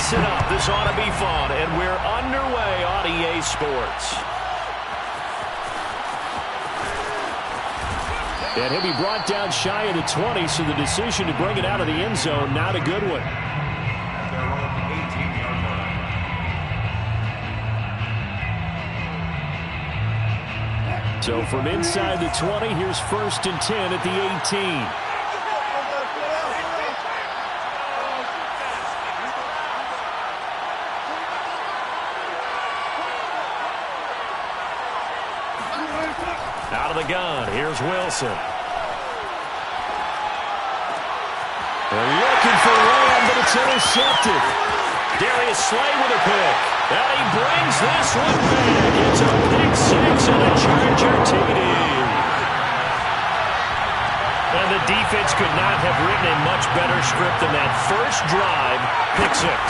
Listen up. This ought to be fun, and we're underway on EA Sports. And he'll be brought down shy of the 20, so the decision to bring it out of the end zone, not a good one. So from inside the 20, here's 1st and 10 at the 18. Out of the gun, here's Wilson. They're looking for Lamb, but it's intercepted. Darius Slay with a pick. And he brings this one back. It's a pick six and a Charger TD. And the defense could not have written a much better script than that first drive, pick six.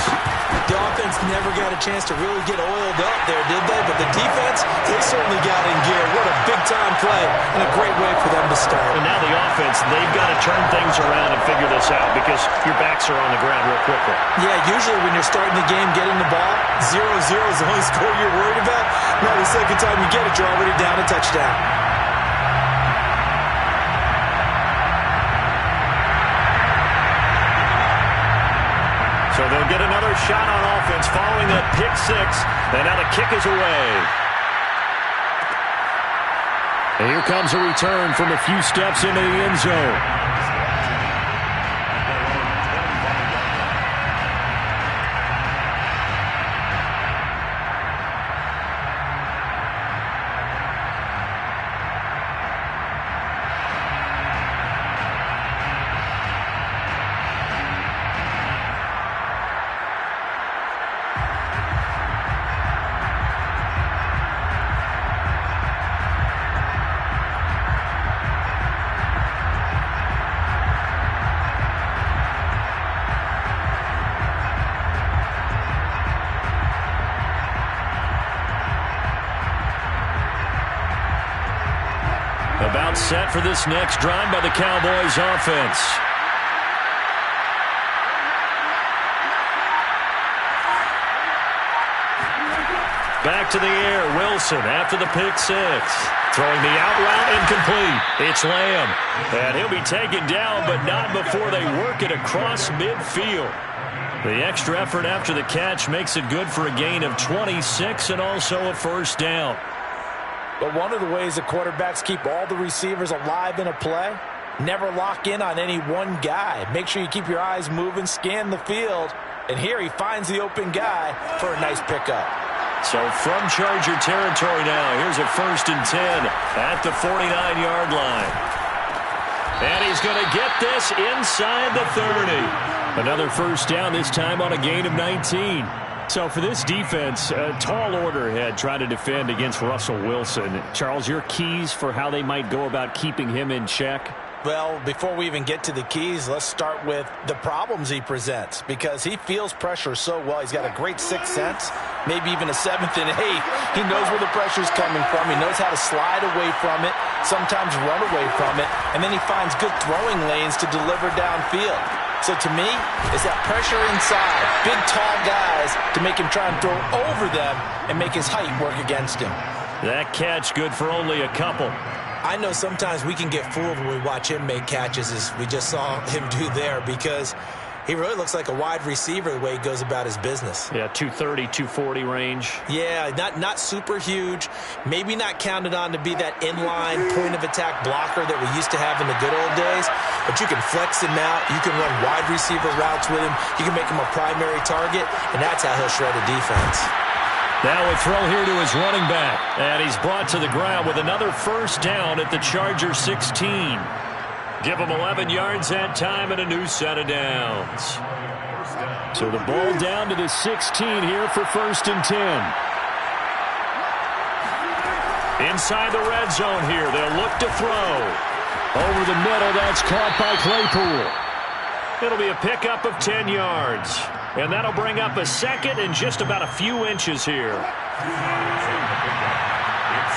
The offense never got a chance to really get oiled up there, did they? But the defense, they certainly got in gear. What a big-time play and a great way for them to start. And now the offense, they've got to turn things around and figure this out because your backs are on the ground real quickly. Yeah, usually when you're starting the game, getting the ball, 0-0 is the only score you're worried about. Now the second time you get it, you're already down a touchdown. So they'll get another shot on offense following that pick six. And now the kick is away. And here comes a return from a few steps into the end zone. About set for this next drive by the Cowboys offense. Back to the air, Wilson after the pick six. Throwing the out route incomplete. It's Lamb. And he'll be taken down, but not before they work it across midfield. The extra effort after the catch makes it good for a gain of 26 and also a first down. But one of the ways that quarterbacks keep all the receivers alive in a play, never lock in on any one guy. Make sure you keep your eyes moving, scan the field. And here he finds the open guy for a nice pickup. So from Charger territory now, here's a 1st and 10 at the 49-yard line. And he's going to get this inside the 30. Another first down, this time on a gain of 19. So for this defense, a tall order ahead trying to defend against Russell Wilson. Charles, your keys for how they might go about keeping him in check? Well, before we even get to the keys, let's start with the problems he presents, because he feels pressure so well. He's got a great sixth sense, maybe even a 7th and 8th. He knows where the pressure's coming from. He knows how to slide away from it, sometimes run away from it, and then he finds good throwing lanes to deliver downfield. So to me, it's that pressure inside, big, tall guys to make him try and throw over them and make his height work against him. That catch good for only a couple. I know sometimes we can get fooled when we watch him make catches, as we just saw him do there, because he really looks like a wide receiver the way he goes about his business. Yeah, 230, 240 range. Yeah, not super huge. Maybe not counted on to be that inline point-of-attack blocker that we used to have in the good old days. But you can flex him out. You can run wide receiver routes with him. You can make him a primary target, and that's how he'll shred a defense. Now a throw here to his running back. And he's brought to the ground with another first down at the Charger 16. Give him 11 yards that time and a new set of downs. So the ball down to the 16 here for 1st and 10. Inside the red zone here. They'll look to throw. Over the middle, that's caught by Claypool. It'll be a pickup of 10 yards. And that'll bring up a second and just about a few inches here. It's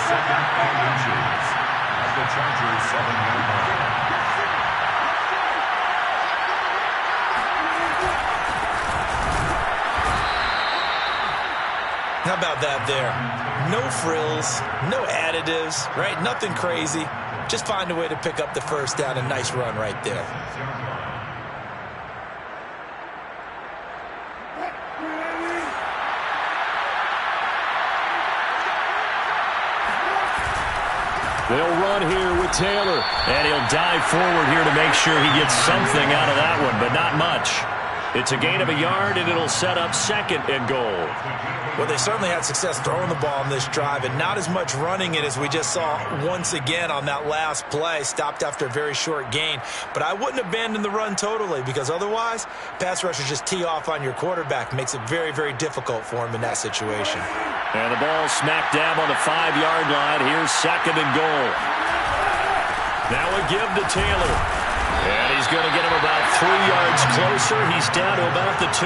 2nd and inches at the Chargers 7-yard line. How about that there? No frills, no additives, right? Nothing crazy. Just find a way to pick up the first down. A nice run right there. They'll run here with Taylor, and he'll dive forward here to make sure he gets something out of that one, but not much. It's a gain of a yard, and it'll set up 2nd and goal. Well, they certainly had success throwing the ball on this drive, and not as much running it as we just saw once again on that last play. Stopped after a very short gain. But I wouldn't abandon the run totally, because otherwise, pass rushers just tee off on your quarterback. Makes it very, very difficult for him in that situation. And the ball smack dab on the 5-yard line. Here's 2nd and goal. Now a give to Taylor. And he's going to get him about 3 yards closer. He's down to about the 2.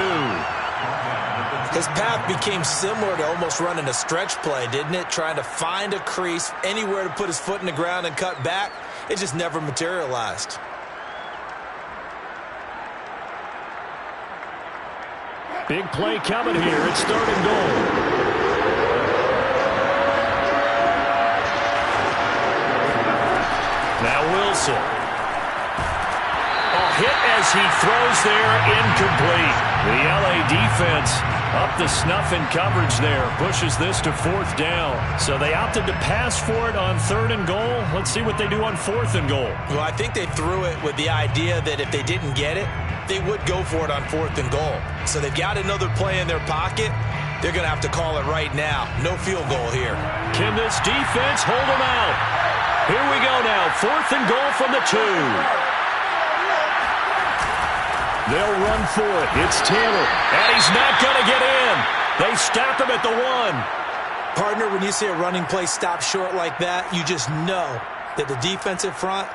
His path became similar to almost running a stretch play, didn't it? Trying to find a crease, anywhere to put his foot in the ground and cut back. It just never materialized. Big play coming here. It's 3rd and goal. Now Wilson. Hit as he throws there, incomplete. The LA defense up the snuff in coverage there. Pushes this to 4th down. So they opted to pass for it on 3rd and goal. Let's see what they do on 4th and goal. Well, I think they threw it with the idea that if they didn't get it, they would go for it on 4th and goal. So they've got another play in their pocket. They're going to have to call it right now. No field goal here. Can this defense hold them out? Here we go now. 4th and goal from the 2. They'll run for it. It's Taylor. And he's not going to get in. They stop him at the 1. Partner, when you see a running play stop short like that, you just know that the defensive front,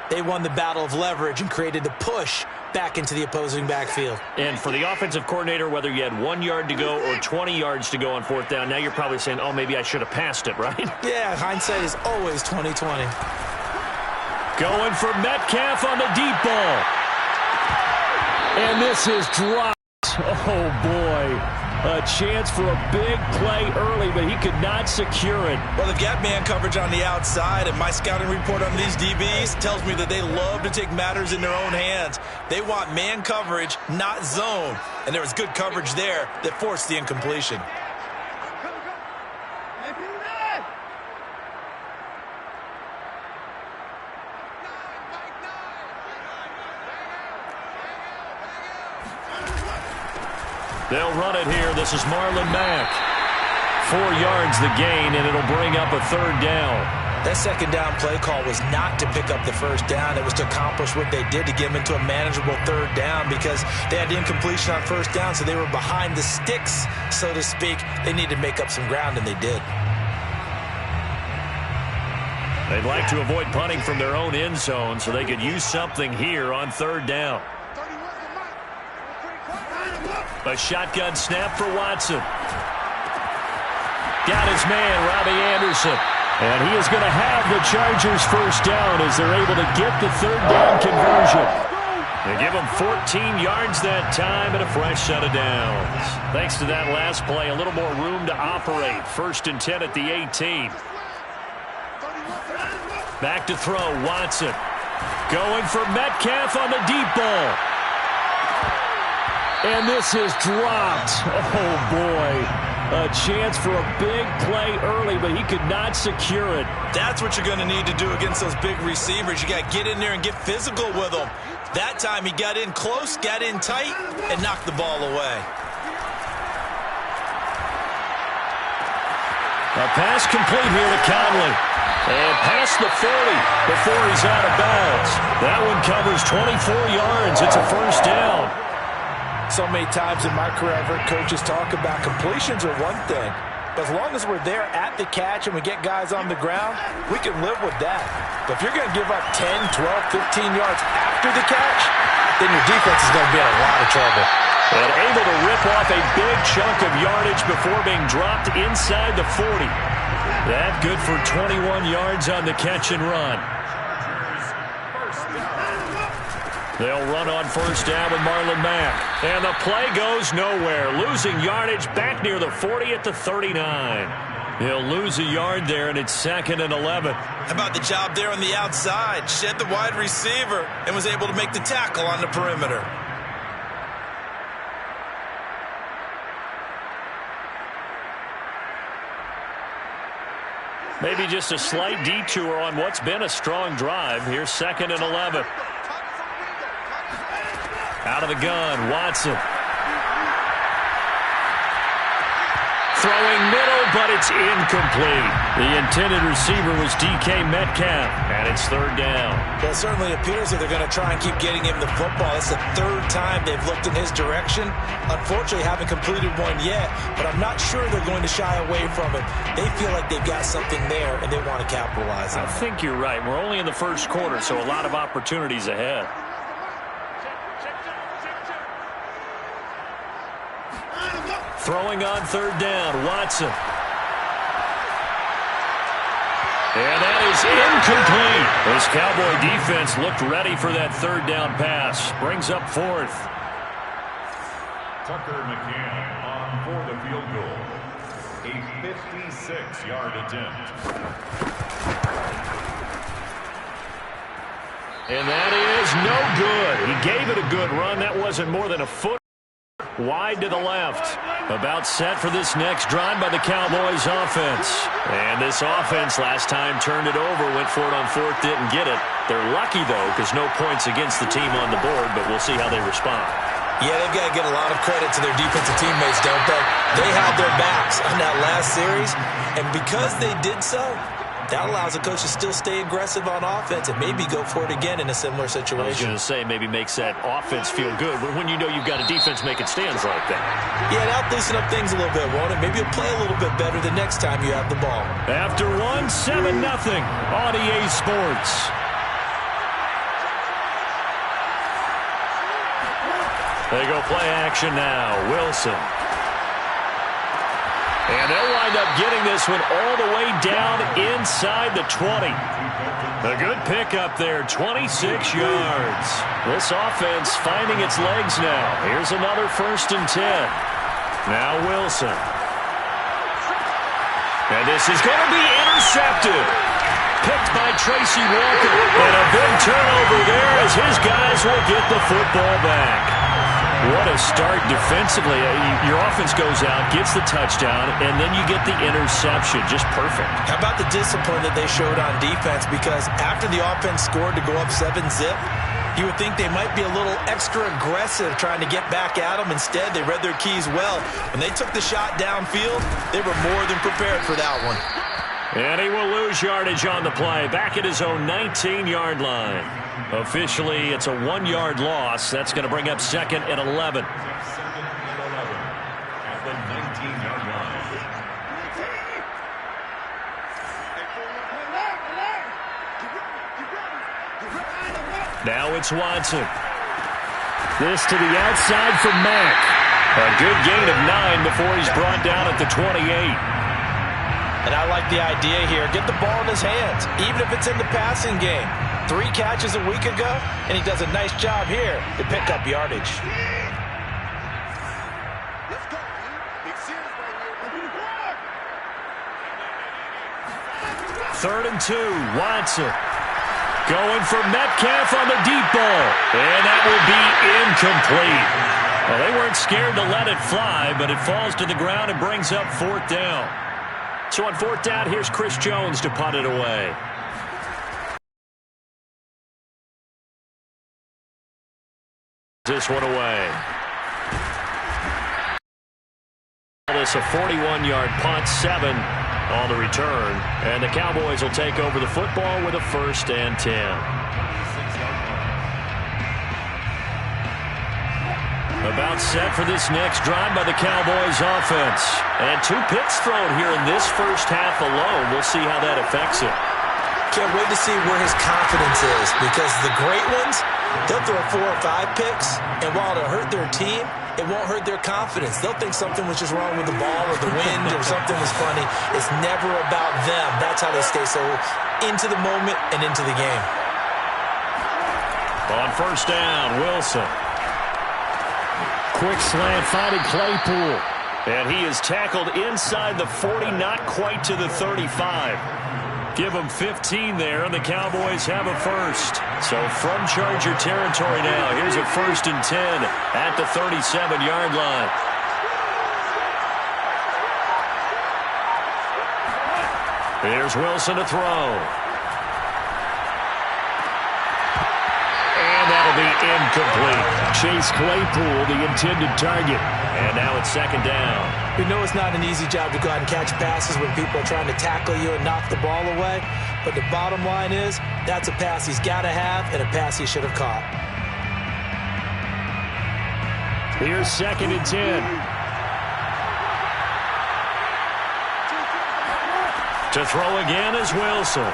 they won the battle of leverage and created a push back into the opposing backfield. And for the offensive coordinator, whether you had 1 yard to go or 20 yards to go on 4th down, now you're probably saying, oh, maybe I should have passed it, right? Yeah, hindsight is always 20/20. Going for Metcalf on the deep ball. And this is dropped. Oh, boy. A chance for a big play early, but he could not secure it. Well, they've got man coverage on the outside, and my scouting report on these DBs tells me that they love to take matters in their own hands. They want man coverage, not zone. And there was good coverage there that forced the incompletion. They'll run it here. This is Marlon Mack. 4 yards the gain, and it'll bring up a 3rd down. That 2nd down play call was not to pick up the 1st down. It was to accomplish what they did to get them into a manageable 3rd down because they had the incompletion on 1st down, so they were behind the sticks, so to speak. They needed to make up some ground, and they did. They'd like to avoid punting from their own end zone so they could use something here on 3rd down. A shotgun snap for Watson. Got his man, Robbie Anderson. And he is going to have the Chargers 1st down as they're able to get the 3rd down conversion. They give him 14 yards that time and a fresh set of downs. Thanks to that last play, a little more room to operate. 1st and 10 at the 18. Back to throw, Watson. Going for Metcalf on the deep ball. And this is dropped. Oh, boy. A chance for a big play early, but he could not secure it. That's what you're going to need to do against those big receivers. You got to get in there and get physical with them. That time he got in close, got in tight, and knocked the ball away. A pass complete here to Conley. And past the 40 before he's out of bounds. That one covers 24 yards. It's a 1st down. So many times in my career, I've heard coaches talk about completions are one thing. But as long as we're there at the catch and we get guys on the ground, we can live with that. But if you're going to give up 10, 12, 15 yards after the catch, then your defense is going to be in a lot of trouble. And able to rip off a big chunk of yardage before being dropped inside the 40. That good for 21 yards on the catch and run. They'll run on first down with Marlon Mack. And the play goes nowhere. Losing yardage back near the 40 at the 39. He'll lose a yard there, and it's 2nd and 11. How about the job there on the outside? Shed the wide receiver and was able to make the tackle on the perimeter. Maybe just a slight detour on what's been a strong drive. Here's 2nd and 11. Out of the gun, Watson. Throwing middle, but it's incomplete. The intended receiver was DK Metcalf, and it's 3rd down. Well, it certainly appears that they're going to try and keep getting him the football. It's the 3rd time they've looked in his direction. Unfortunately, haven't completed one yet, but I'm not sure they're going to shy away from it. They feel like they've got something there, and they want to capitalize on it. I think you're right. We're only in the first quarter, so a lot of opportunities ahead. Throwing on 3rd down, Watson. And that is incomplete. This Cowboy defense looked ready for that 3rd down pass. Brings up 4th. Tucker McCann on for the field goal. A 56-yard attempt. And that is no good. He gave it a good run. That wasn't more than a foot wide to the left. About set for this next drive by the Cowboys offense. And this offense last time turned it over, went for it on 4th, didn't get it. They're lucky, though, because no points against the team on the board, but we'll see how they respond. Yeah, they've got to get a lot of credit to their defensive teammates, don't they? They had their backs on that last series, and because they did so, that allows the coach to still stay aggressive on offense and maybe go for it again in a similar situation. I was going to say, maybe makes that offense feel good when you know you've got a defense making stands like that. Yeah, that'll loosen up things a little bit, won't it? Maybe you'll play a little bit better the next time you have the ball. After 7-0 on EA Sports. They go play action now. Wilson. And they'll wind up getting this one all the way down inside the 20. A good pickup there, 26 yards. This offense finding its legs now. Here's another 1st and 10. Now Wilson. And this is going to be intercepted. Picked by Tracy Walker. And a big turnover there as his guys will get the football back. What a start defensively. Your offense goes out, gets the touchdown, and then you get the interception. Just perfect. How about the discipline that they showed on defense? Because after the offense scored to go up 7-0, you would think they might be a little extra aggressive trying to get back at them. Instead, they read their keys well. When they took the shot downfield, they were more than prepared for that one. And he will lose yardage on the play. Back at his own 19-yard line. Officially, it's a 1-yard loss. That's going to bring up 2nd and 11. 2nd and 11 at the 19-yard line. Now it's Watson. This to the outside for Mack. A good gain of 9 before he's brought down at the 28. And I like the idea here. Get the ball in his hands, even if it's in the passing game. 3 catches a week ago, and he does a nice job here to pick up yardage. Third and 2, Watson. Going for Metcalf on the deep ball. And that will be incomplete. Well, they weren't scared to let it fly, but it falls to the ground and brings up 4th down. So on 4th down, here's Chris Jones to punt it away. This one away. This a 41-yard punt, 7 on the return. And the Cowboys will take over the football with a 1st and 10. About set for this next drive by the Cowboys offense. And 2 picks thrown here in this first half alone. We'll see how that affects it. Can't wait to see where his confidence is, because the great ones, they'll throw 4 or 5 picks, and while it'll hurt their team, it won't hurt their confidence. They'll think something was just wrong with the ball or the wind or something was funny. It's never about them. That's how they stay so into the moment and into the game. On first down, Wilson. Quick slant finding Claypool. And he is tackled inside the 40, not quite to the 35. Give him 15 there, and the Cowboys have a first. So from Charger territory now, here's a 1st and 10 at the 37-yard line. Here's Wilson to throw. And that'll be incomplete. Chase Claypool, the intended target. And now it's 2nd down. We know it's not an easy job to go out and catch passes when people are trying to tackle you and knock the ball away. But the bottom line is, that's a pass he's got to have and a pass he should have caught. Here's 2nd and 10. To throw again is Wilson.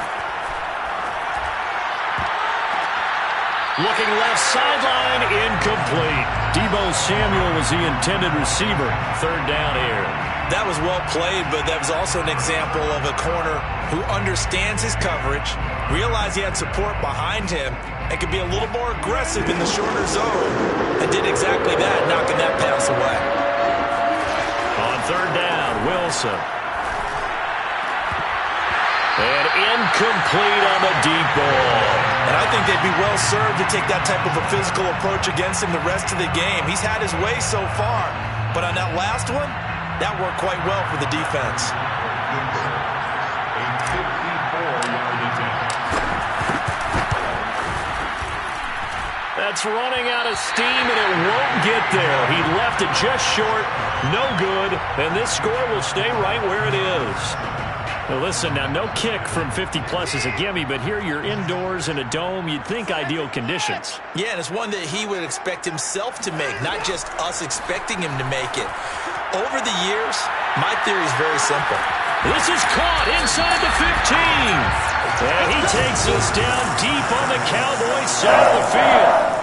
Looking left sideline, incomplete. Deebo Samuel was the intended receiver. 3rd down here. That was well played, but that was also an example of a corner who understands his coverage, realized he had support behind him, and could be a little more aggressive in the shorter zone, and did exactly that, knocking that pass away. On 3rd down, Wilson. And incomplete on the deep ball. And I think they'd be well served to take that type of a physical approach against him the rest of the game. He's had his way so far, but on that last one, that worked quite well for the defense. A 54-yard attempt. That's running out of steam, and it won't get there. He left it just short, no good, and this score will stay right where it is. Well, listen, now no kick from 50-plus is a gimme, but here you're indoors in a dome. You'd think ideal conditions. Yeah, and it's one that he would expect himself to make, not just us expecting him to make it. Over the years, my theory is very simple. This is caught inside the 15. And he takes us down deep on the Cowboys side of the field.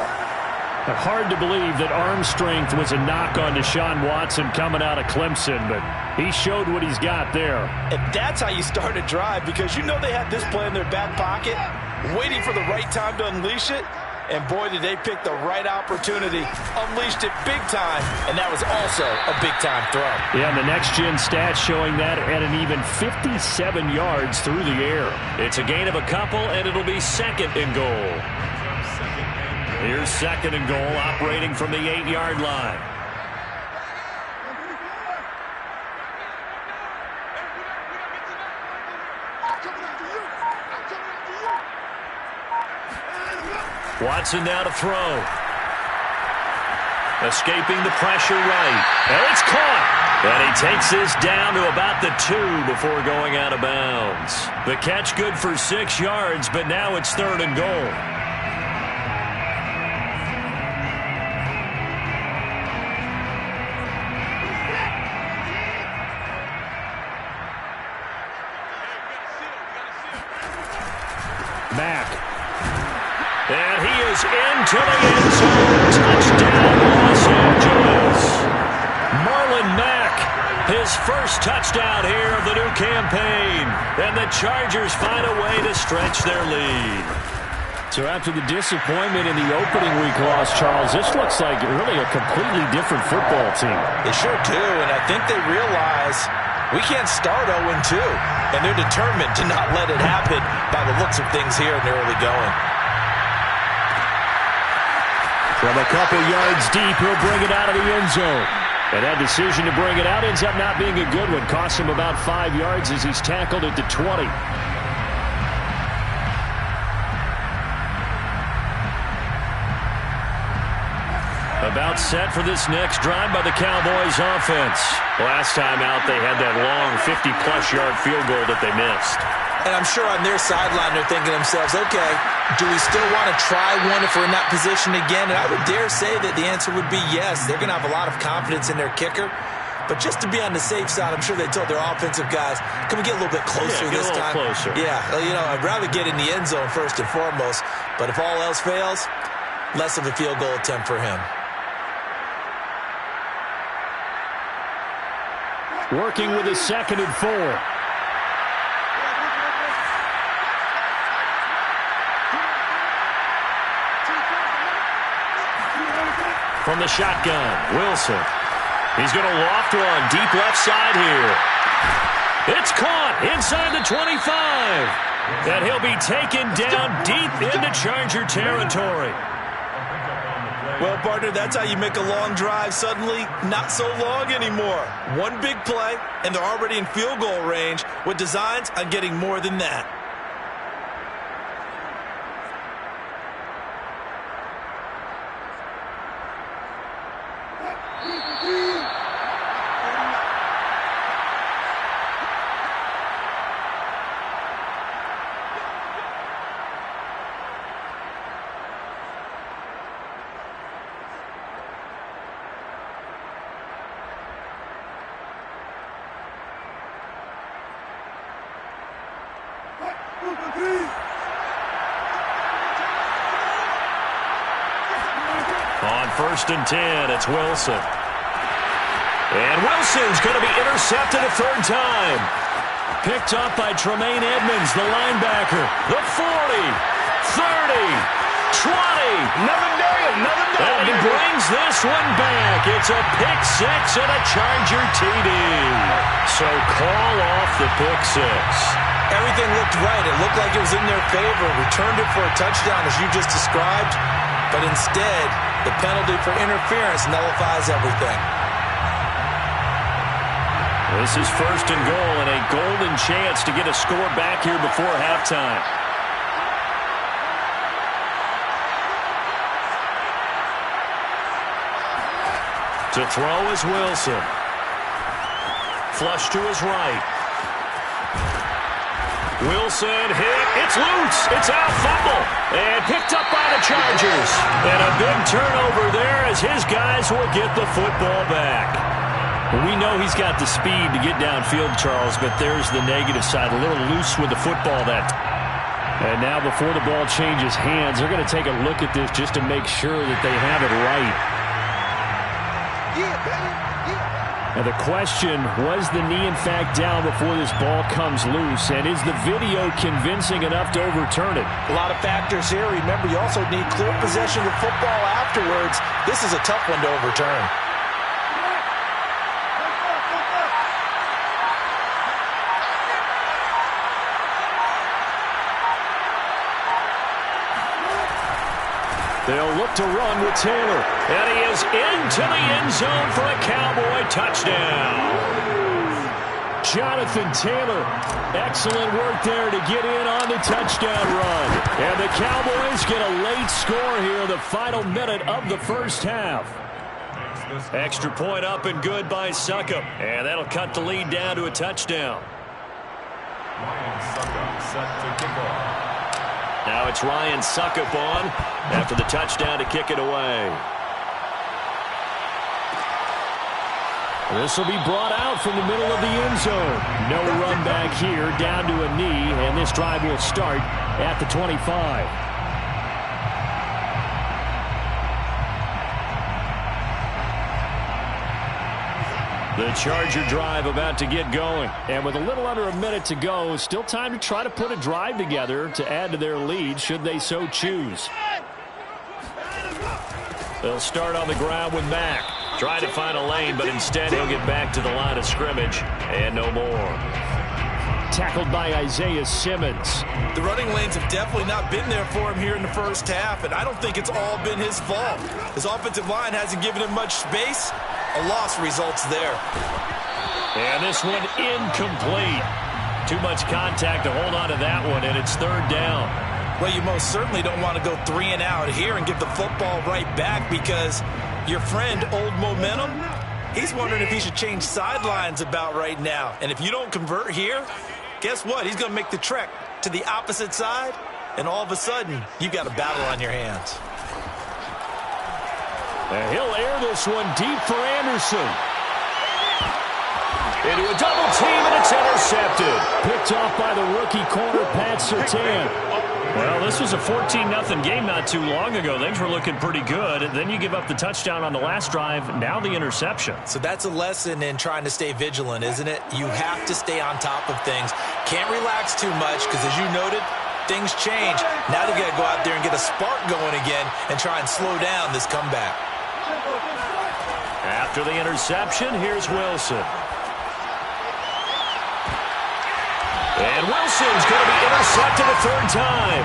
Hard to believe that arm strength was a knock on Deshaun Watson coming out of Clemson, but he showed what he's got there. And that's how you start a drive, because you know they had this play in their back pocket, waiting for the right time to unleash it. And boy, did they pick the right opportunity, unleashed it big time, and that was also a big-time throw. Yeah, and the next-gen stats showing that at an even 57 yards through the air. It's a gain of a couple, and it'll be 2nd and goal. Here's 2nd and goal, operating from the 8-yard line. Watson now to throw. Escaping the pressure right. And it's caught. And he takes this down to about the 2 before going out of bounds. The catch good for 6 yards, but now it's 3rd and goal. Mack. And he is into the end zone. Touchdown, Los Angeles. Marlon Mack, his first touchdown here of the new campaign. And the Chargers find a way to stretch their lead. So after the disappointment in the opening week loss, Charles, this looks like really a completely different football team. They sure do, and I think they realize we can't start 0-2, and they're determined to not let it happen by the looks of things here in the early going. From a couple yards deep, he'll bring it out of the end zone. And that decision to bring it out ends up not being a good one. Costs him about 5 yards as he's tackled at the 20. About set for this next drive by the Cowboys offense. Last time out, they had that long 50-plus yard field goal that they missed. And I'm sure on their sideline they're thinking to themselves, okay, do we still want to try one if we're in that position again? And I would dare say that the answer would be yes. They're going to have a lot of confidence in their kicker. But just to be on the safe side, I'm sure they told their offensive guys, can we get a little bit closer this time? Closer. Yeah, you know, I'd rather get in the end zone first and foremost. But if all else fails, less of a field goal attempt for him. Working with a 2nd and 4. from the shotgun. Wilson. He's going to loft one deep left side here. It's caught inside the 25. And he'll be taken down deep into Charger territory. Well, partner, that's how you make a long drive suddenly not so long anymore. One big play, and they're already in field goal range with designs on getting more than that. On 1st and 10, it's Wilson. And Wilson's going to be intercepted a third time. Picked up by Tremaine Edmonds, the linebacker. The 40, 30, 20. Another day. And he brings this one back. It's a pick six and a Charger TD. So call off the pick six. Everything looked right. It looked like it was in their favor. Returned it for a touchdown, as you just described. But instead, the penalty for interference nullifies everything. This is 1st and goal and a golden chance to get a score back here before halftime. To throw is Wilson. Flush to his right. Wilson hit. It's loose. It's out. Fumble. And picked up by the Chargers. And a big turnover there as his guys will get the football back. We know he's got the speed to get downfield, Charles, but there's the negative side. A little loose with the football that. And now before the ball changes hands, they're going to take a look at this just to make sure that they have it right. Now the question, was the knee in fact down before this ball comes loose? And is the video convincing enough to overturn it? A lot of factors here. Remember, you also need clear possession of the football afterwards. This is a tough one to overturn. They'll look to run with Taylor. And he is into the end zone for a Cowboy touchdown. Jonathan Taylor, excellent work there to get in on the touchdown run. And the Cowboys get a late score here, the final minute of the first half. Extra point up and good by Succop. And that'll cut the lead down to a touchdown. Ryan Succop set to kick off. Now it's Ryan Succop on after the touchdown to kick it away. This will be brought out from the middle of the end zone. No run back here, down to a knee, and this drive will start at the 25. The Charger drive about to get going. And with a little under a minute to go, still time to try to put a drive together to add to their lead should they so choose. They'll start on the ground with Mack. Trying to find a lane, but instead he'll get back to the line of scrimmage. And no more. Tackled by Isaiah Simmons. The running lanes have definitely not been there for him here in the first half, and I don't think it's all been his fault. His offensive line hasn't given him much space. A loss results there. And this one incomplete. Too much contact to hold on to that one, and it's third down. Well, you most certainly don't want to go 3 and out here and give the football right back, because your friend, Old Momentum, he's wondering if he should change sidelines about right now. And if you don't convert here, guess what? He's going to make the trek to the opposite side, and all of a sudden, you've got a battle on your hands. And he'll air this one deep for Anderson. Into a double team, and it's intercepted. Picked off by the rookie corner, Pat Surtain. Well, this was a 14-0 game not too long ago. Things were looking pretty good. And then you give up the touchdown on the last drive. Now the interception. So that's a lesson in trying to stay vigilant, isn't it? You have to stay on top of things. Can't relax too much because, as you noted, things change. Now they've got to go out there and get a spark going again and try and slow down this comeback. After the interception, here's Wilson. And Wilson's going to be intercepted a third time.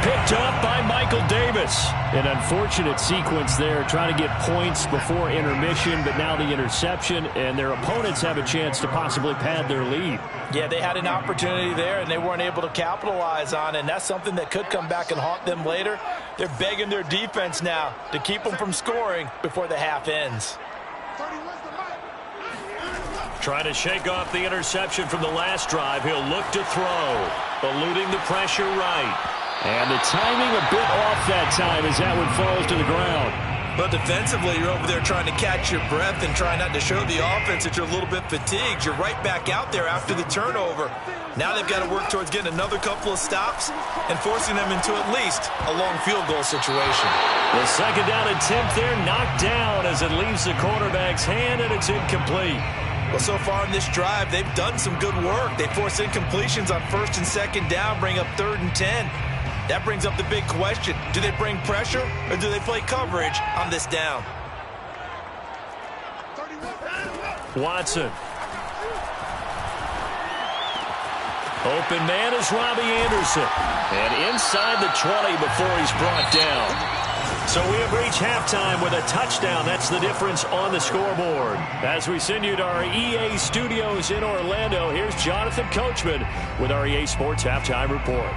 Picked up by Michael Davis. An unfortunate sequence there, trying to get points before intermission, but now the interception, and their opponents have a chance to possibly pad their lead. Yeah, they had an opportunity there, and they weren't able to capitalize on it, and that's something that could come back and haunt them later. They're begging their defense now to keep them from scoring before the half ends. Trying to shake off the interception from the last drive. He'll look to throw, eluding the pressure right. And the timing a bit off that time as that one falls to the ground. But defensively, you're over there trying to catch your breath and try not to show the offense that you're a little bit fatigued. You're right back out there after the turnover. Now they've got to work towards getting another couple of stops and forcing them into at least a long field goal situation. The second down attempt there knocked down as it leaves the quarterback's hand, and it's incomplete. Well, so far in this drive, they've done some good work. They force incompletions on first and second down, bring up 3rd and 10. That brings up the big question. Do they bring pressure or do they play coverage on this down? Watson. Open man is Robbie Anderson. And inside the 20 before he's brought down. So we have reached halftime with a touchdown. That's the difference on the scoreboard. As we send you to our EA studios in Orlando, here's Jonathan Coachman with our EA Sports Halftime Report.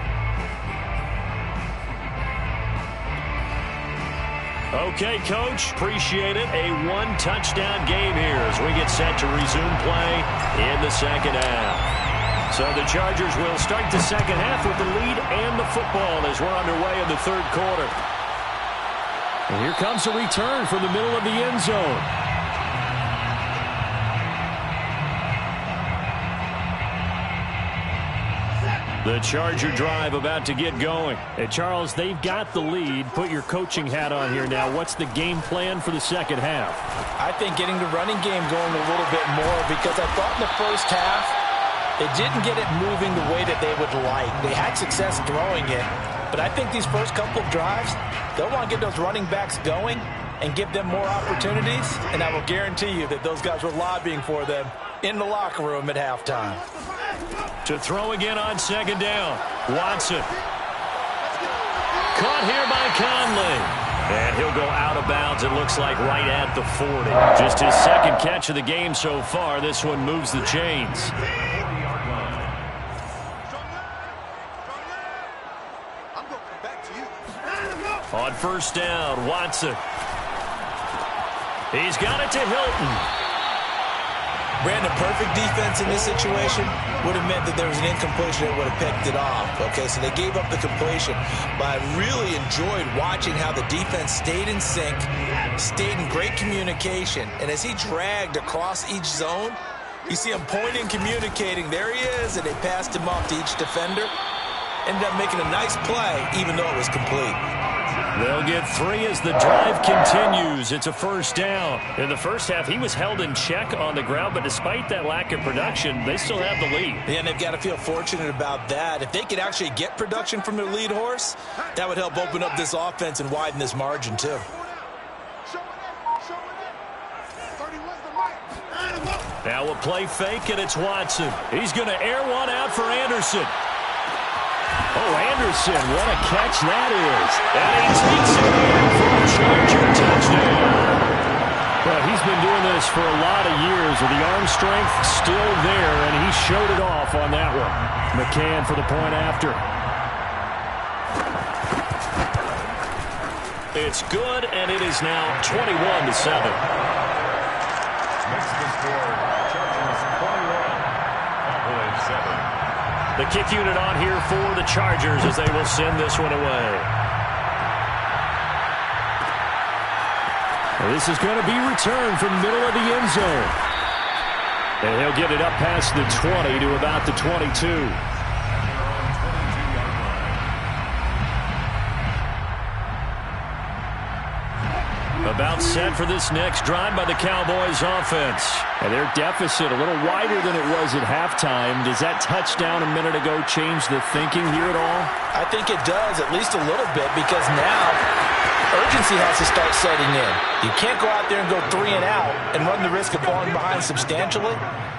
Okay, Coach, appreciate it. A one-touchdown game here as we get set to resume play in the second half. So the Chargers will start the second half with the lead and the football as we're underway in the third quarter. And here comes a return from the middle of the end zone. The Charger drive about to get going. Hey, Charles, they've got the lead. Put your coaching hat on here now. What's the game plan for the second half? I think getting the running game going a little bit more because I thought in the first half they didn't get it moving the way that they would like. They had success throwing it, but I think these first couple of drives, they'll want to get those running backs going and give them more opportunities, and I will guarantee you that those guys were lobbying for them in the locker room at halftime. To throw again on second down. Watson. Caught here by Conley. And he'll go out of bounds, it looks like, right at the 40. Just his second catch of the game so far. This one moves the chains. On first down, Watson. He's got it to Hilton. Brandon, perfect defense in this situation would have meant that there was an incompletion that would have picked it off. Okay, so they gave up the completion. But I really enjoyed watching how the defense stayed in sync, stayed in great communication. And as he dragged across each zone, you see him pointing, communicating. There he is, and they passed him off to each defender. Ended up making a nice play, even though it was complete. They'll get 3 as the drive continues. It's a first down. In the first half, he was held in check on the ground, but despite that lack of production, they still have the lead. Yeah, and they've got to feel fortunate about that. If they could actually get production from their lead horse, that would help open up this offense and widen this margin, too. Now a play fake, and it's Watson. He's going to air one out for Anderson. Oh, Anderson, what a catch that is. And he takes it in for a Charger touchdown. Well, he's been doing this for a lot of years with the arm strength still there, and he showed it off on that one. McCann for the point after. It's good, and it is now 21-7. Next to score, Chargers 21, Cowboys 7. The kick unit on here for the Chargers as they will send this one away. Well, this is going to be returned from the middle of the end zone. And he'll get it up past the 20 to about the 22. About set for this next drive by the Cowboys offense. And their deficit a little wider than it was at halftime. Does that touchdown a minute ago change the thinking here at all? I think it does, at least a little bit, because now Urgency has to start setting in. You can't go out there and go 3 and out and run the risk of falling behind substantially,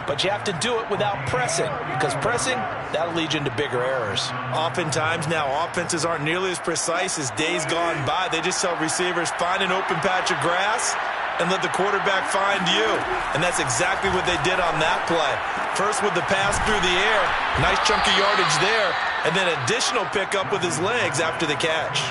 but you have to do it without pressing, because pressing, that'll lead you into bigger errors. Oftentimes now, offenses aren't nearly as precise as days gone by. They just tell receivers, find an open patch of grass and let the quarterback find you. And that's exactly what they did on that play. First with the pass through the air, nice chunk of yardage there, and then additional pickup with his legs after the catch.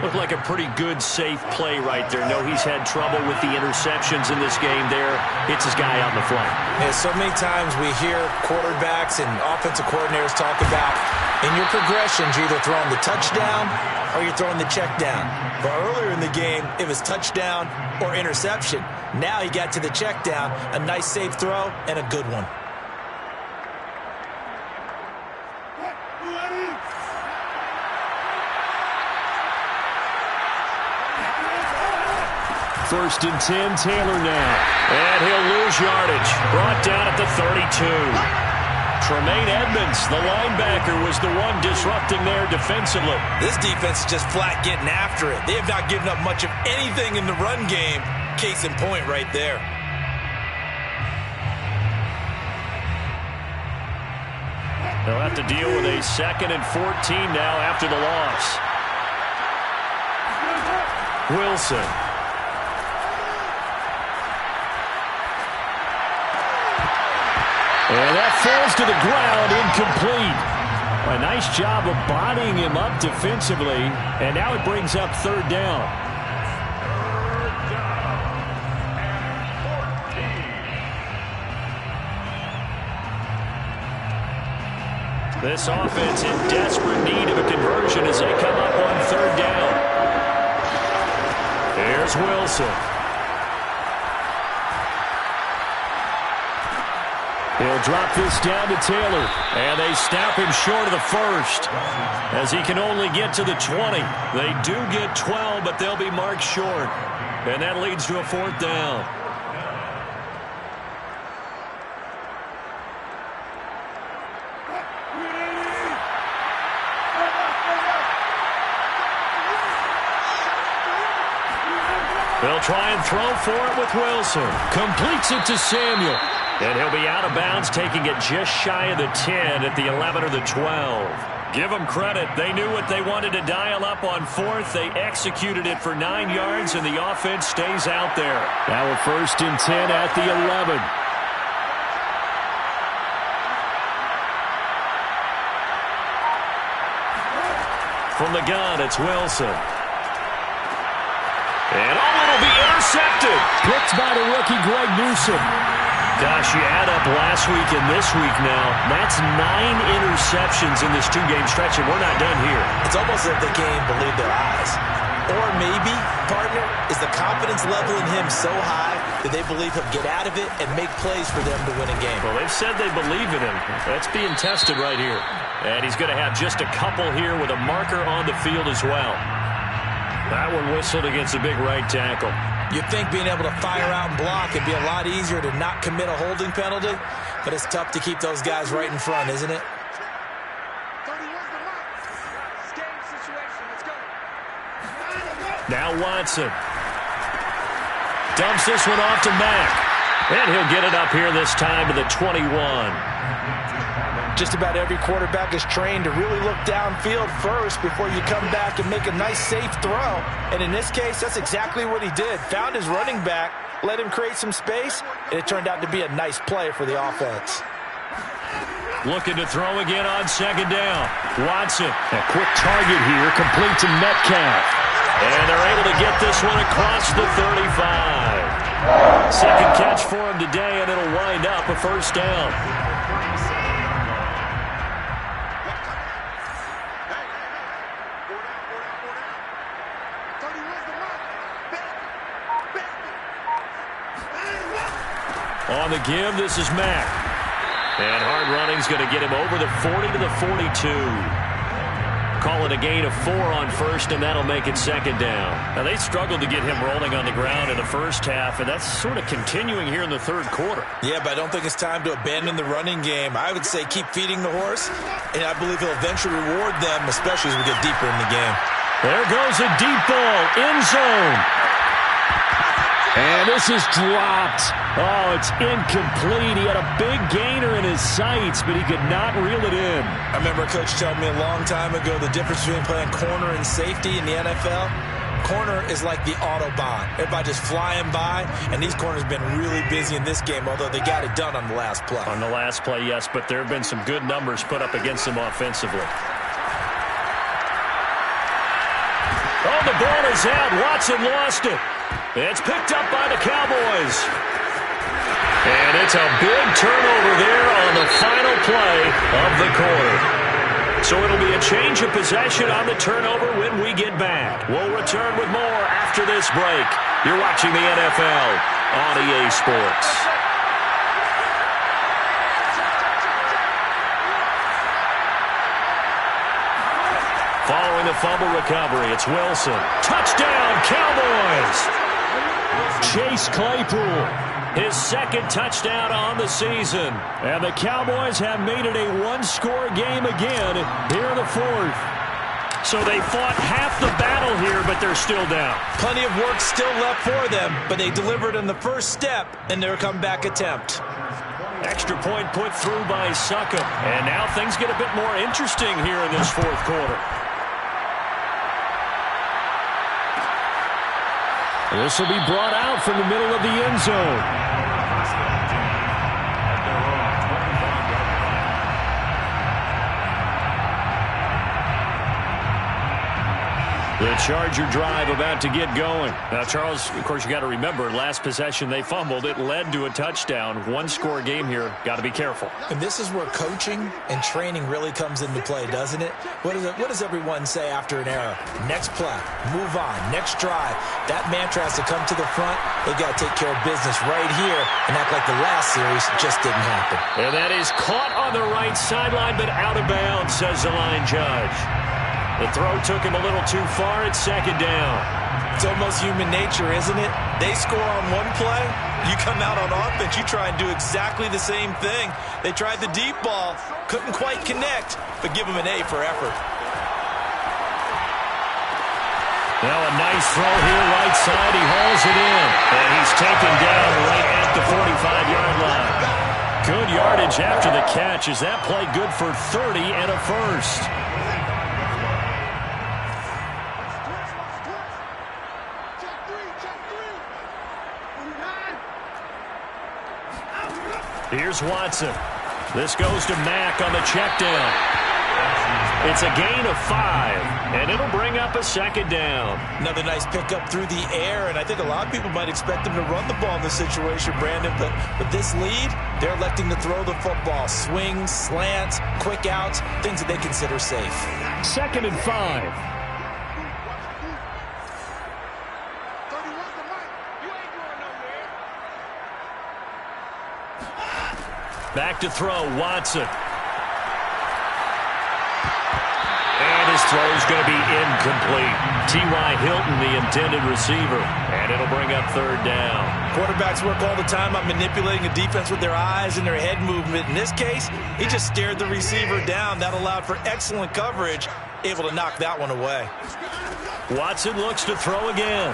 Looked like a pretty good, safe play right there. No, he's had trouble with the interceptions in this game there. Hits his guy out in the flank. Yeah, so many times we hear quarterbacks and offensive coordinators talk about, in your progressions, you're either throwing the touchdown or you're throwing the check down. But earlier in the game, it was touchdown or interception. Now he got to the check down, a nice safe throw, and a good one. First and 10, Taylor now. And he'll lose yardage. Brought down at the 32. Tremaine Edmonds, the linebacker, was the one disrupting there defensively. This defense is just flat getting after it. They have not given up much of anything in the run game. Case in point right there. They'll have to deal with a 2nd and 14 now after the loss. Wilson. And that falls to the ground, incomplete. A nice job of bodying him up defensively, and now it brings up 3rd down. This offense in desperate need of a conversion as they come up on 3rd down. Here's Wilson. He'll drop this down to Taylor, and they snap him short of the 1st as he can only get to the 20. They do get 12, but they'll be marked short, and that leads to a 4th down. They'll try and throw for it with Wilson. Completes it to Samuel. And he'll be out of bounds, taking it just shy of the 10 at the 11 or the 12. Give them credit. They knew what they wanted to dial up on 4th. They executed it for 9 yards, and the offense stays out there. Now a 1st and 10 at the 11. From the gun, it's Wilson. And it'll be intercepted. Picked by the rookie, Greg Newsome. Gosh, you add up last week and this week now. That's 9 interceptions in this 2-game stretch, and we're not done here. It's almost like they can't even believe their eyes. Or maybe, partner, is the confidence level in him so high that they believe he'll get out of it and make plays for them to win a game. Well, they've said they believe in him. That's being tested right here. And he's going to have just a couple here with a marker on the field as well. That one whistled against the big right tackle. You'd think being able to fire out and block would be a lot easier to not commit a holding penalty, but it's tough to keep those guys right in front, isn't it? Now Watson. Dumps this one off to Mack. And he'll get it up here this time to the 21. Just about every quarterback is trained to really look downfield first before you come back and make a nice, safe throw. And in this case, that's exactly what he did. Found his running back, let him create some space, and it turned out to be a nice play for the offense. Looking to throw again on 2nd down. Watson, a quick target here, complete to Metcalf. And they're able to get this one across the 35. 2nd catch for him today, and it'll wind up a 1st down. On the give, this is Mack. And hard running's going to get him over the 40 to the 42. Call it a gain of 4 on 1st, and that'll make it 2nd down. Now, they struggled to get him rolling on the ground in the 1st half, and that's sort of continuing here in the 3rd quarter. Yeah, but I don't think it's time to abandon the running game. I would say keep feeding the horse, and I believe he'll eventually reward them, especially as we get deeper in the game. There goes a deep ball, end zone. And this is dropped. Oh, it's incomplete. He had a big gainer in his sights, but he could not reel it in. I remember a coach telling me a long time ago the difference between playing corner and safety in the NFL. Corner is like the Autobahn. Everybody just flying by, and these corners have been really busy in this game, although they got it done on the last play. On the last play, yes, but there have been some good numbers put up against them offensively. Oh, the ball is out. Watson lost it. It's picked up by the Cowboys. And it's a big turnover there on the final play of the quarter. So it'll be a change of possession on the turnover when we get back. We'll return with more after this break. You're watching the NFL on EA Sports. Following the fumble recovery, it's Wilson. Touchdown, Cowboys! Chase Claypool, his second touchdown on the season. And the Cowboys have made it a one-score game again here in the fourth. So they fought half the battle here, but they're still down. Plenty of work still left for them, but they delivered in the first step in their comeback attempt. Extra point put through by Succop. And now things get a bit more interesting here in this fourth quarter. This will be brought out from the middle of the end zone. The Charger drive about to get going. Now, Charles, of course, you got to remember, last possession they fumbled. It led to a touchdown. One-score game here. Got to be careful. And this is where coaching and training really comes into play, doesn't it? What does everyone say after an error? Next play, move on, next drive. That mantra has to come to the front. They got to take care of business right here and act like the last series just didn't happen. And that is caught on the right sideline, but out of bounds, says the line judge. The throw took him a little too far. It's second down. It's almost human nature, isn't it? They score on one play. You come out on offense, you try and do exactly the same thing. They tried the deep ball, couldn't quite connect, but give them an A for effort. Now a nice throw here, right side. He hauls it in. And he's taken down right at the 45-yard line. Good yardage after the catch. Is that play good for 30 and a first? Here's Watson. This goes to Mack on the check down. It's a gain of 5, and it'll bring up a second down. Another nice pickup through the air, and I think a lot of people might expect them to run the ball in this situation, Brandon, but with this lead, they're electing to throw the football. Swings, slants, quick outs, things that they consider safe. Second and 5. Back to throw, Watson. And his throw's going to be incomplete. T.Y. Hilton, the intended receiver. And it'll bring up third down. Quarterbacks work all the time on manipulating a defense with their eyes and their head movement. In this case, he just stared the receiver down. That allowed for excellent coverage, able to knock that one away. Watson looks to throw again.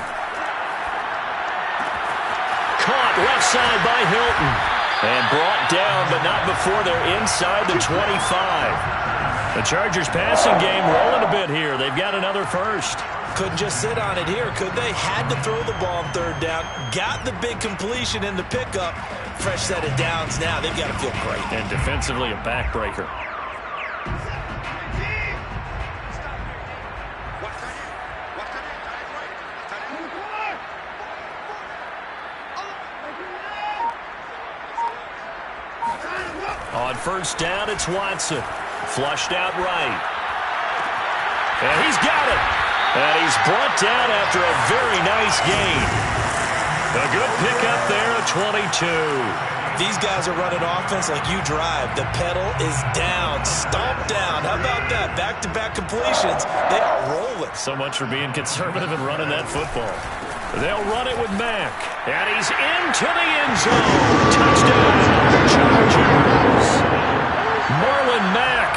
Caught left side by Hilton. And brought down, but not before they're inside the 25. The Chargers passing game rolling a bit here. They've got another first. Couldn't just sit on it here, could they? Had to throw the ball on third down. Got the big completion in the pickup. Fresh set of downs now. They've got to feel great. And defensively a backbreaker. On first down, it's Watson. Flushed out right. And he's got it. And he's brought down after a very nice gain. A good pickup there at 22. These guys are running offense like you drive. The pedal is down, stomped down. How about that? Back-to-back completions. They are rolling. So much for being conservative and running that football. They'll run it with Mack. And he's into the end zone. Touchdown, Chargers. Marlon Mack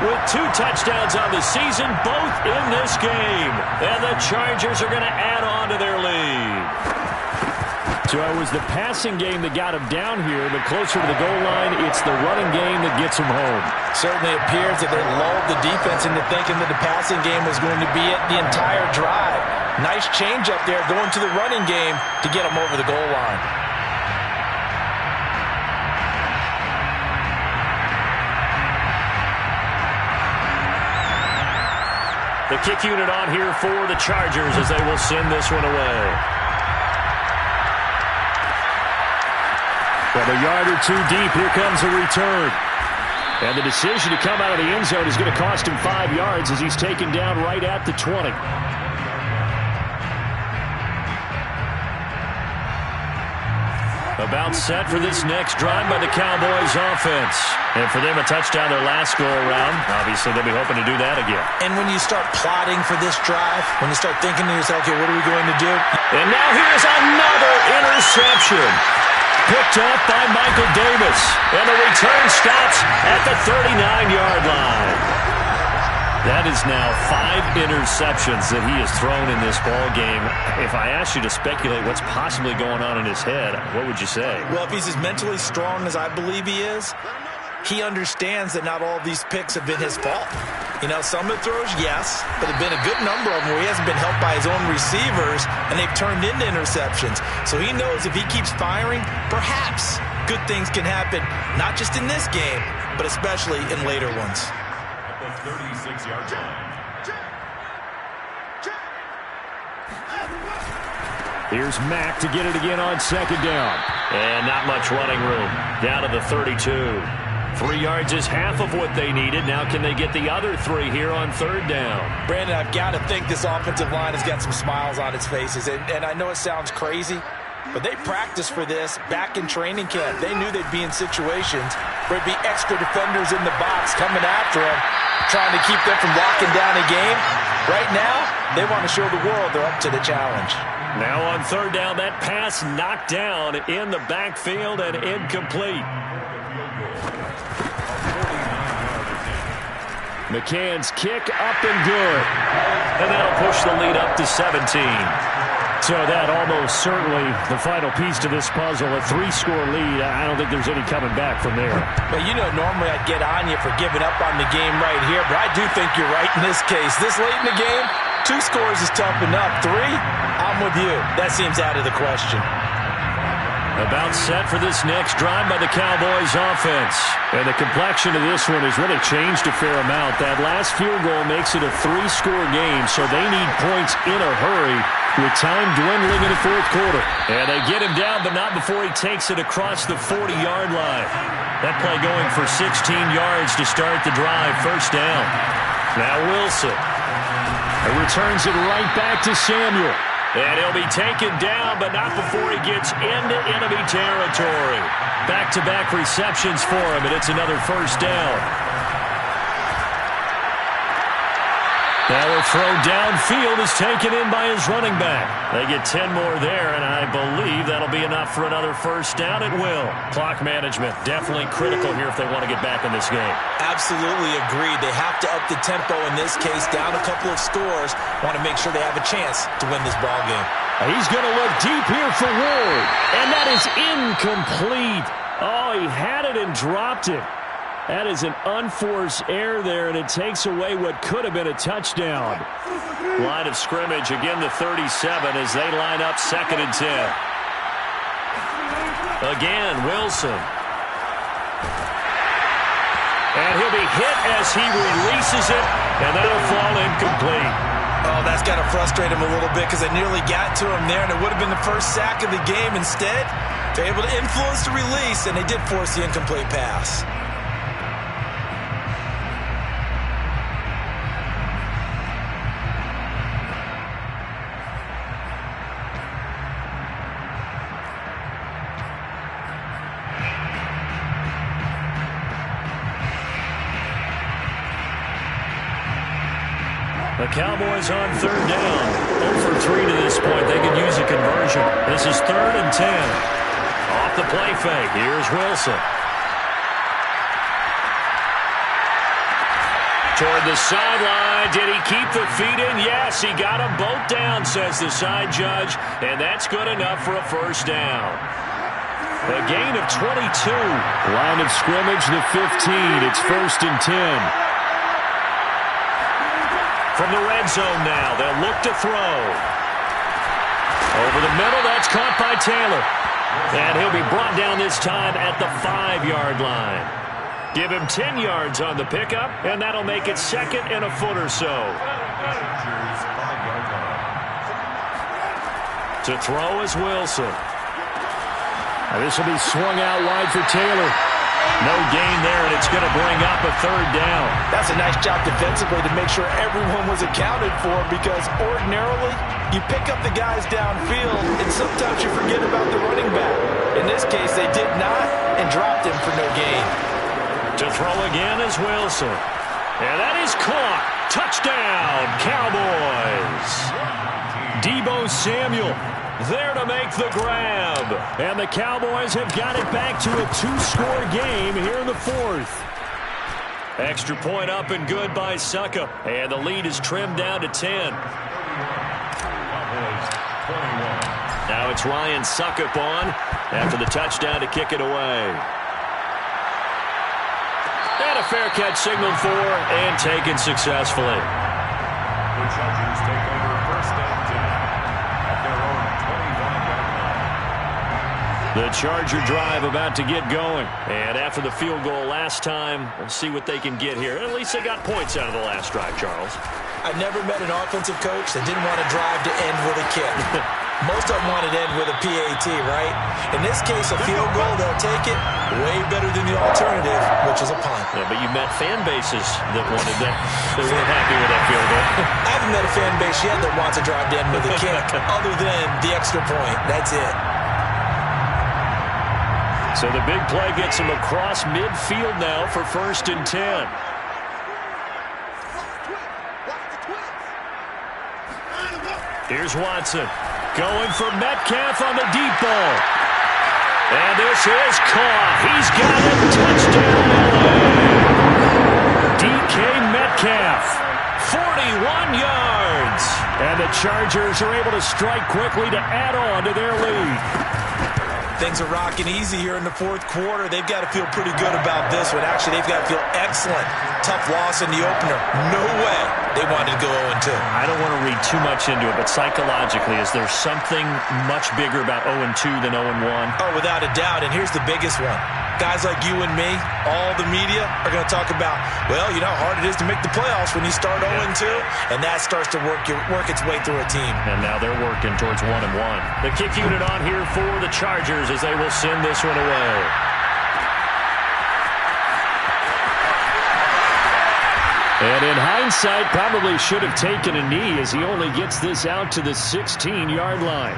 with 2 touchdowns on the season, both in this game. And the Chargers are going to add on to their lead. So it was the passing game that got him down here, but closer to the goal line, it's the running game that gets him home. Certainly appears that they lulled the defense into thinking that the passing game was going to be it the entire drive. Nice change up there going to the running game to get him over the goal line. The kick unit on here for the Chargers as they will send this one away. From a yard or 2 deep, here comes a return. And the decision to come out of the end zone is going to cost him 5 yards as he's taken down right at the 20. About set for this next drive by the Cowboys offense. And for them, a touchdown their last go-around. Obviously, they'll be hoping to do that again. And when you start plotting for this drive, when you start thinking to yourself, okay, what are we going to do? And now here's another interception. Picked up by Michael Davis. And the return stops at the 39-yard line. That is now 5 interceptions that he has thrown in this ball game. If I asked you to speculate what's possibly going on in his head, what would you say? Well, if he's as mentally strong as I believe he is, he understands that not all of these picks have been his fault. You know, some of the throws, yes, but there have been a good number of them where he hasn't been helped by his own receivers, and they've turned into interceptions. So he knows if he keeps firing, perhaps good things can happen, not just in this game, but especially in later ones. At the 36-yard line. Here's Mack to get it again on second down. And not much running room. Down to the 32. 3 yards is half of what they needed. Now can they get the other 3 here on third down? Brandon, I've got to think this offensive line has got some smiles on its faces. And I know it sounds crazy, but they practiced for this back in training camp. They knew they'd be in situations where there'd be extra defenders in the box coming after them, trying to keep them from locking down a game. Right now, they want to show the world they're up to the challenge. Now on third down, that pass knocked down in the backfield and incomplete. McCann's kick up and good. And that'll push the lead up to 17. So that almost certainly the final piece to this puzzle, a 3-score lead. I don't think there's any coming back from there. Well, you know, normally I'd get on you for giving up on the game right here, but I do think you're right in this case. This late in the game, 2 scores is tough enough. 3, I'm with you. That seems out of the question. About set for this next drive by the Cowboys offense. And the complexion of this one has really changed a fair amount. That last field goal makes it a 3-score game, so they need points in a hurry with time dwindling in the fourth quarter. And they get him down, but not before he takes it across the 40-yard line. That play going for 16 yards to start the drive. First down. Now Wilson. It returns it right back to Samuel. And he'll be taken down, but not before he gets into enemy territory. Back-to-back receptions for him, and it's another first down. Now a throw downfield is taken in by his running back. They get 10 more there, and I believe that'll be enough for another first down. It will. Clock management, definitely critical here if they want to get back in this game. Absolutely agreed. They have to up the tempo in this case, down a couple of scores. Want to make sure they have a chance to win this ball game. He's going to look deep here for Ward, and that is incomplete. Oh, he had it and dropped it. That is an unforced error there, and it takes away what could have been a touchdown. Line of scrimmage, again the 37 as they line up 2nd and 10. Again, Wilson. And he'll be hit as he releases it, and that'll fall incomplete. Oh, that's got to frustrate him a little bit because they nearly got to him there, and it would have been the first sack of the game. Instead, they're able to influence the release, and they did force the incomplete pass. The Cowboys on third down. 0 for 3 to this point. They could use a conversion. This is 3rd and 10. Off the play fake. Here's Wilson. toward the sideline. Did he keep the feet in? Yes, he got them both down, says the side judge, and that's good enough for a first down. A gain of 22. Line of scrimmage, the 15. It's 1st and 10. From the red zone now, they'll look to throw. Over the middle, that's caught by Taylor. And he'll be brought down this time at the 5-yard line. Give him 10 yards on the pickup, and that'll make it 2nd and a foot or so. To throw is Wilson. Now this will be swung out wide for Taylor. No gain there, and it's going to bring up a 3rd down. That's a nice job defensively to make sure everyone was accounted for, because ordinarily you pick up the guys downfield, and sometimes you forget about the running back. In this case, they did not and dropped him for no gain. To throw again is Wilson. And that is caught. Touchdown, Cowboys. Deebo Samuel there to make the grab. And the Cowboys have got it back to a 2-score game here in the 4th. Extra point up and good by Suckup. And the lead is trimmed down to 10. Now it's Ryan Suckup on after the touchdown to kick it away. And a fair catch signaled for and taken successfully. The Chargers take over 1st and 10 at their own 25-yard line. The Charger drive about to get going. And after the field goal last time, we'll see what they can get here. At least they got points out of the last drive, Charles. I've never met an offensive coach that didn't want to drive to end with a kick. Most of them wanted to end with a PAT, right? In this case, a field goal, they'll take it. Way better than the alternative, which is a punt. Yeah, but you met fan bases that wanted that. They weren't happy with that field goal. I haven't met a fan base yet that wants to drive to end with a kick, other than the extra point. That's it. So the big play gets him across midfield now for 1st and 10. Here's Watson going for Metcalf on the deep ball. And this is caught. He's got it. Touchdown, LA. DK Metcalf, 41 yards. And the Chargers are able to strike quickly to add on to their lead. Things are rocking easy here in the 4th quarter. They've got to feel pretty good about this one. Actually, they've got to feel excellent. Tough loss in the opener. No way they wanted to go 0-2. I don't want to read too much into it, but psychologically, is there something much bigger about 0-2 than 0-1? Oh, without a doubt, and here's the biggest one. Guys like you and me, all the media, are going to talk about, well, you know how hard it is to make the playoffs when you start 0-2, and that starts to work its way through a team. And now they're working towards 1-1. The kick unit on here for the Chargers as they will send this one away. And in hindsight, probably should have taken a knee as he only gets this out to the 16-yard line.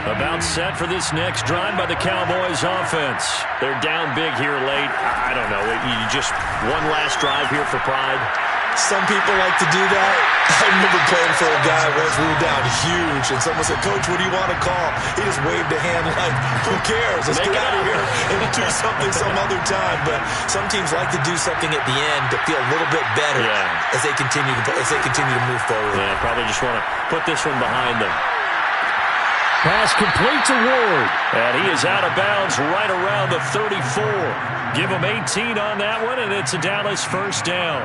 About set for this next drive by the Cowboys offense. They're down big here late. I don't know. You just one last drive here for pride. Some people like to do that. I remember playing for a guy once. We were down huge, and someone said, "Coach, what do you want to call?" He just waved a hand like, "Who cares? Let's get out of here and do something some other time." But some teams like to do something at the end to feel a little bit better as they continue to move forward. Yeah, probably just want to put this one behind them. Pass complete to Ward. And he is out of bounds right around the 34. Give him 18 on that one, and it's a Dallas first down.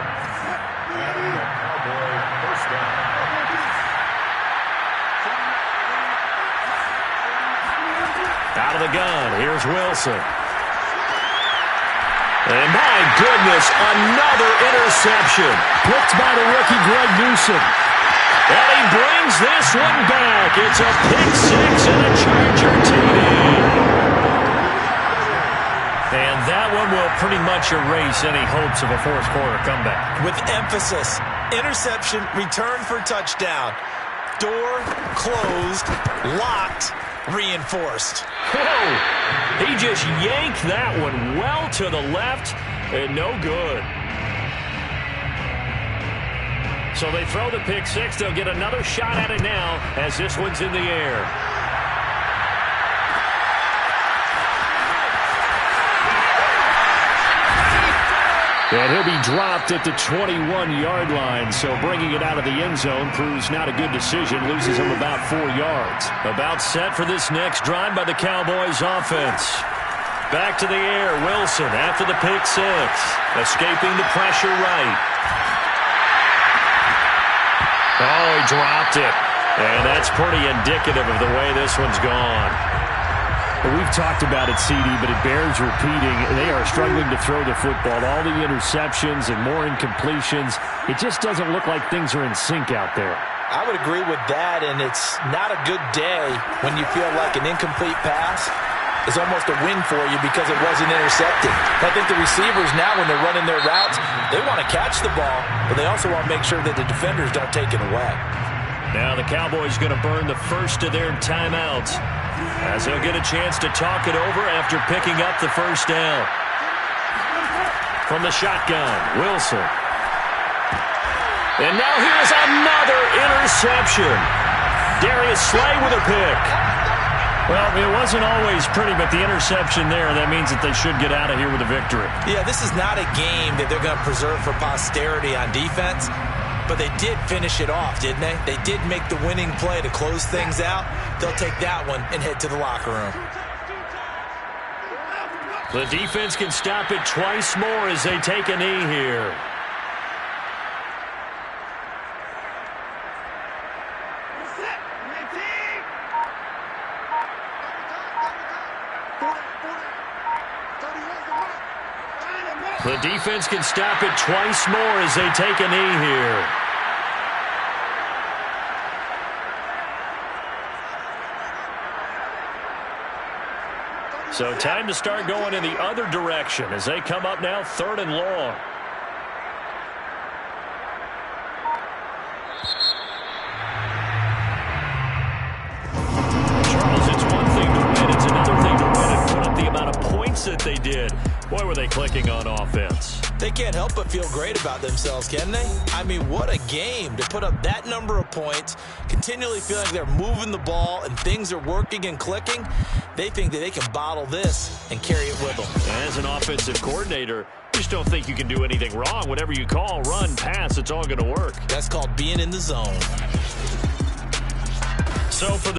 Out of the gun, here's Wilson. And my goodness, another interception. Picked by the rookie Greg Newsome. And he brings this one back. It's a pick six and a Charger TD. And that one will pretty much erase any hopes of a fourth quarter comeback. With emphasis, interception, return for touchdown. Door closed, locked, reinforced. Whoa! He just yanked that one well to the left and no good. So they throw the pick six. They'll get another shot at it now as this one's in the air. And he'll be dropped at the 21-yard line. So bringing it out of the end zone proves not a good decision. Loses him about 4 yards. About set for this next drive by the Cowboys offense. Back to the air. Wilson after the pick six. Escaping the pressure right. Oh, he dropped it. And that's pretty indicative of the way this one's gone. Well, we've talked about it, CD, but it bears repeating. They are struggling to throw the football. All the interceptions and more incompletions. It just doesn't look like things are in sync out there. I would agree with that, and it's not a good day when you feel like an incomplete pass is almost a win for you because it wasn't intercepted. I think the receivers now, when they're running their routes, they want to catch the ball, but they also want to make sure that the defenders don't take it away. Now the Cowboys going to burn the first of their timeouts as they'll get a chance to talk it over after picking up the first down. From the shotgun, Wilson. And now here's another interception. Darius Slay with a pick. Well, it wasn't always pretty, but the interception there, that means that they should get out of here with a victory. Yeah, this is not a game that they're going to preserve for posterity on defense, but they did finish it off, didn't they? They did make the winning play to close things out. They'll take that one and head to the locker room. The defense can stop it twice more as they take a knee here. The defense can stop it twice more as they take a knee here. So time to start going in the other direction as they come up now 3rd and long. Charles, it's one thing to win. It's another thing to win and put up the amount of points that they did. Boy, were they clicking on offense. They can't help but feel great about themselves, can they? I mean, what a game to put up that number of points, continually feeling like they're moving the ball and things are working and clicking. They think that they can bottle this and carry it with them. As an offensive coordinator, you just don't think you can do anything wrong. Whatever you call, run, pass, it's all going to work. That's called being in the zone. So for the